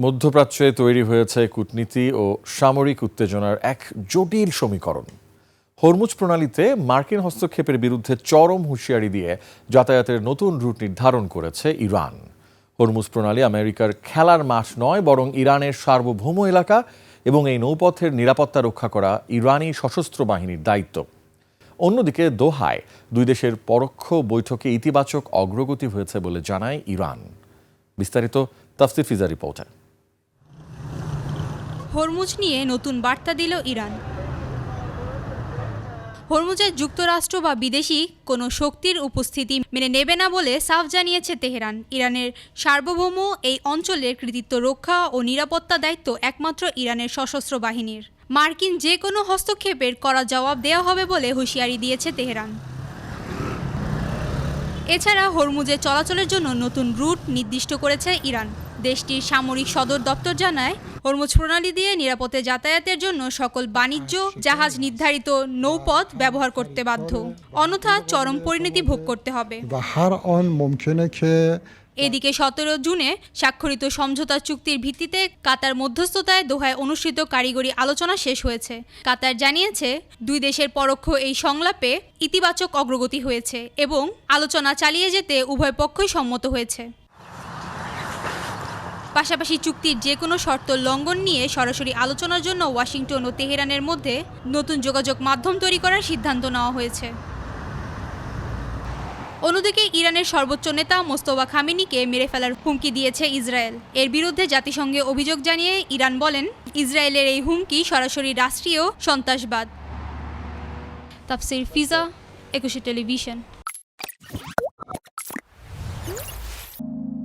মধ্যপ্রাচ্যে তৈরি হয়েছে কূটনীতি ও সামরিক উত্তেজনার এক জটিল সমীকরণ। হরমুজ প্রণালীতে মার্কিন হস্তক্ষেপের বিরুদ্ধে চরম হুঁশিয়ারি দিয়ে যাতায়াতের নতুন রুট নির্ধারণ করেছে ইরান। হরমুজ প্রণালী আমেরিকার খেলার মাঠ নয়, বরং ইরানের সার্বভৌম এলাকা এবং এই নৌপথের নিরাপত্তা রক্ষা করা ইরানি সশস্ত্র বাহিনীর দায়িত্ব। অন্যদিকে দোহায় দুই দেশের পরোক্ষ বৈঠকে ইতিবাচক অগ্রগতি হয়েছে বলে জানায় ইরান। বিস্তারিত তাফসির ফিজা রিপোর্টে। হরমুজ নিয়ে নতুন বার্তা দিল ইরান। হরমুজে যুক্তরাষ্ট্র বা বিদেশি কোনো শক্তির উপস্থিতি মেনে নেবে না বলে সাফ জানিয়েছে তেহরান। ইরানের সার্বভৌম এই অঞ্চলের কৃতিত্ব রক্ষা ও নিরাপত্তা দায়িত্ব একমাত্র ইরানের সশস্ত্র বাহিনীর। মার্কিন যে কোনো হস্তক্ষেপের কড়া জবাব দেওয়া হবে বলে হুঁশিয়ারি দিয়েছে তেহরান। এছাড়া হরমুজে চলাচলের জন্য নতুন রুট নির্দিষ্ট করেছে ইরান। দেশটির সামরিক সদর দপ্তর জানায়, হরমুজ প্রণালী দিয়ে নিরাপদে যাতায়াতের জন্য সকল বাণিজ্য জাহাজ নির্ধারিত নৌপথ ব্যবহার করতে বাধ্য, অন্যথা চরম পরিণতি ভোগ করতে হবে। এদিকে 17 জুনে স্বাক্ষরিত সমঝোতা চুক্তির ভিত্তিতে কাতার মধ্যস্থতায় দোহায় অনুষ্ঠিত কারিগরি আলোচনা শেষ হয়েছে। কাতার জানিয়েছে, দুই দেশের পরোক্ষ এই সংলাপে ইতিবাচক অগ্রগতি হয়েছে এবং আলোচনা চালিয়ে যেতে উভয় পক্ষই সম্মত হয়েছে। পাশাপাশি চুক্তির যে কোনো শর্ত লঙ্ঘন নিয়ে সরাসরি আলোচনার জন্য ওয়াশিংটন ও তেহরানের মধ্যে নতুন যোগাযোগ মাধ্যম তৈরি করার সিদ্ধান্ত নেওয়া হয়েছে। অন্যদিকে ইরানের সর্বোচ্চ নেতা মোস্তফা খামেনিকে মেরে ফেলার হুমকি দিয়েছে ইসরায়েল। এর বিরুদ্ধে জাতিসংঘে অভিযোগ জানিয়ে ইরান বলেন, ইসরায়েলের এই হুমকি সরাসরি রাষ্ট্রীয় সন্ত্রাসবাদ। তাফসির ফিজা, 21 টেলিভিশন।